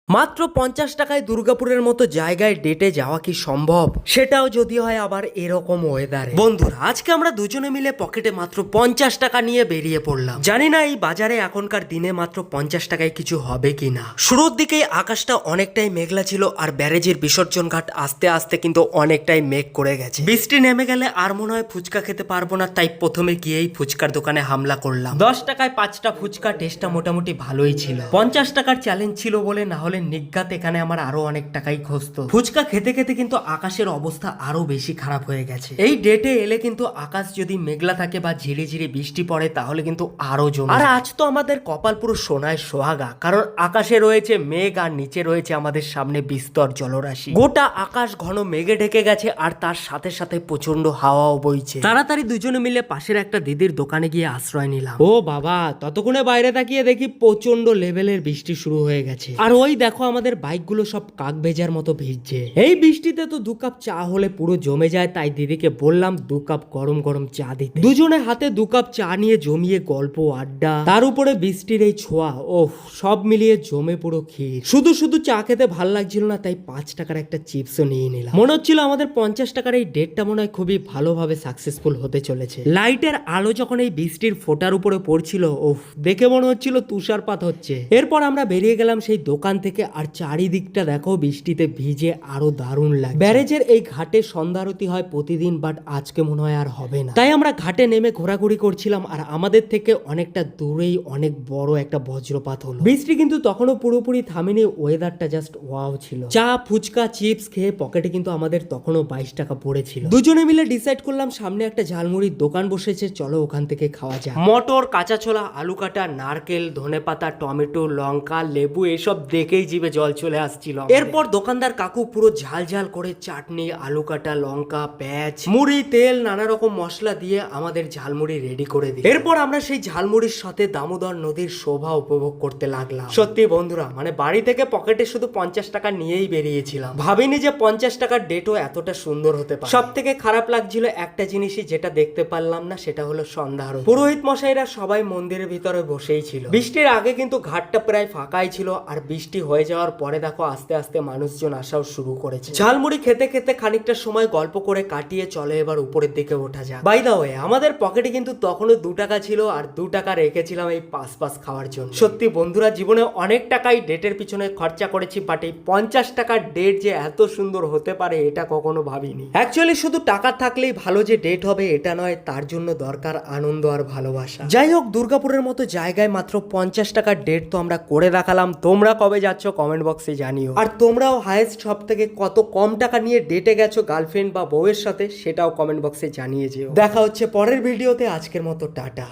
মাত্র 50 টাকায় দুর্গাপুরের মতো জায়গায় ডেটে যাওয়া কি সম্ভব? সেটাও যদি হয় আবার এরকম ওয়েদারে। বন্ধুরা, আজকে আমরা দুজনে মিলে পকেটে মাত্র 50 টাকা নিয়ে বেরিয়ে পড়লাম। জানি না এই বাজারে এখনকার দিনে মাত্র 50 টাকায় কিছু হবে কিনা। শুরুর দিকেই আকাশটা অনেকটাই মেঘলা ছিল আর ব্যারেজের বিসর্জন ঘাট আস্তে আস্তে কিন্তু অনেকটাই মেঘ করে গেছে। বৃষ্টি নেমে গেলে আর মনে হয় ফুচকা খেতে পারবো না, তাই প্রথমে গিয়েই ফুচকার দোকানে হামলা করলাম। 10 টাকায় 5টা ফুচকা, টেস্টটা মোটামুটি ভালোই ছিল। 50 টাকার চ্যালেঞ্জ ছিল বলে না হলে নিজ্ঞাত এখানে আমার আরো অনেক টাকাই খসতো। ফুচকা খেতে খেতে কিন্তু আকাশের অবস্থা আরো বেশি খারাপ হয়ে গেছে। এই ডেটে এলে কিন্তু আকাশ যদি মেঘলা থাকে বা ঝিরিঝিরি বৃষ্টি পড়ে তাহলে কিন্তু আরো জমে। আর আজ তো আমাদের কপাল পুরো সোনায় সোহাগা, কারণ আকাশে রয়েছে মেঘ আর নিচে রয়েছে আমাদের সামনে বিস্তর জলরাশি। গোটা আকাশ ঘন মেঘে ঢেকে গেছে আর তার সাথে সাথে প্রচন্ড হাওয়াও বইছে। তাড়াতাড়ি দুজনে মিলে পাশের একটা দিদির দোকানে গিয়ে আশ্রয় নিলাম। ও বাবা, ততক্ষণে বাইরে তাকিয়ে দেখি প্রচন্ড লেভেলের বৃষ্টি শুরু হয়ে গেছে। আর ওই দেখো আমাদের বাইকগুলো সব কাক ভেজার মতো ভিজছে। এই বৃষ্টিতে তো 2 কাপ চা হলে পুরো জমে যায়, তাই দিদিকে বললাম 2 কাপ গরম গরম চা দিতে। দুজনে হাতে 2 কাপ চা নিয়ে জমিয়ে গল্প আড্ডা, তার উপরে বৃষ্টির এই ছোঁয়া, ওহ সব মিলিয়ে জমে পুরো ক্ষীর। শুধু শুধু চা খেতে ভাল লাগছিল না, তাই 5 টাকার একটা চিপসও নিয়ে নিলাম। মনে হচ্ছিল আমাদের 50 টাকার এই ডেটটা মনে হয় খুবই ভালোভাবে সাকসেসফুল হতে চলেছে। লাইটের আলো যখন এই বৃষ্টির ফোঁটার উপরে পড়ছিল, ওহ দেখে মনে হচ্ছিল তুষারপাত হচ্ছে। এরপর আমরা বেরিয়ে গেলাম সেই দোকান থেকে, আর চারিদিকটা দেখো বৃষ্টিতে ভিজে আরো দারুণ লাগে। ব্যারেজের এই ঘাটে সন্ধ্যারতি হয় প্রতিদিন, বাট আজকে মনে হয় আর হবে না। তাই আমরা ঘাটে নেমে ঘোরাঘুরি করছিলাম, আর আমাদের থেকে অনেকটা দূরেই অনেক বড় একটা বজ্রপাত হলো। বৃষ্টি কিন্তু তখনও পুরোপুরি থামেনি, ওয়েদারটা জাস্ট ওয়াও ছিল। চা ফুচকা চিপস খেয়ে পকেটে কিন্তু আমাদের তখনও 22 টাকা পড়েছিল। দুজনে মিলে ডিসাইড করলাম সামনে একটা ঝালমুড়ির দোকান বসেছে, চলো ওখান থেকে খাওয়া যায়। মটর, কাঁচা ছোলা, আলু কাটা, নারকেল, ধনেপাতা, টমেটো, লঙ্কা, লেবু এসব দেখেই জিভে জল চলে আসছিল। এরপর দোকানদার কাকু পুরো ঝাল ঝাল করে চাটনি, আলু কাটা, লঙ্কা, পেঁয়াজ, মুড়ি, তেল, নানা রকম মশলা দিয়ে আমাদের ঝালমুড়ি রেডি করে দিল। এরপর আমরা সেই ঝালমুড়ির সাথে দামোদর নদীর শোভা উপভোগ করতে লাগলাম। সত্যি বন্ধুরা, মানে বাড়ি থেকে পকেটে শুধু 50 টাকা নিয়েই বেরিয়েছিলাম, ভাবিনি যে 50 টাকার ডেটও এতটা সুন্দর হতে পারে। সব থেকে খারাপ লাগছিল একটা জিনিসই, যেটা দেখতে পারলাম না, সেটা হলো সন্ধ্যা আরতি। পুরোহিত মশাইরা সবাই মন্দিরের ভিতরে বসেই ছিল। বৃষ্টির আগে কিন্তু ঘাটটা প্রায় ফাঁকাই ছিল, আর বৃষ্টি হয়ে যাওয়ার পরে দেখো আস্তে আস্তে মানুষজন আসাও শুরু করেছে। ঝালমুড়ি খেতে খেতে খানিকটা সময় গল্প করে কাটিয়ে চলে এবার উপরের দিকে ওঠা যাক। বাই দা ওয়ে, আমাদের পকেটে কিন্তু তখনও 2 টাকা ছিল, আর 2 টাকা রেখেছিলাম এই পাস খাওয়ার জন্য। সত্যি বন্ধুরা, জীবনে অনেক টাকাই ডেটের পিছনে খরচা করেছি, বাট এই 50 টাকার ডেট যে এত সুন্দর হতে পারে এটা কখনো ভাবিনি। অ্যাকচুয়ালি শুধু টাকা থাকলেই ভালো যে ডেট হবে এটা নয়, তার জন্য দরকার আনন্দ আর ভালোবাসা। যাই হোক, দুর্গাপুরের মতো জায়গায় মাত্র 50 টাকার ডেট তো আমরা করে দেখালাম। তোমরা কবে যাচ্ছ কমেন্ট বক্সে জানিও, আর তোমরাও হাইয়েস্ট সব থেকে কত কম টাকা নিয়ে ডেটে গেছো গার্লফ্রেন্ড বা বউয়ের সাথে, সেটাও কমেন্ট বক্সে জানিয়ে যেও। দেখা হচ্ছে পরের ভিডিওতে। আজকের মতো টাটা।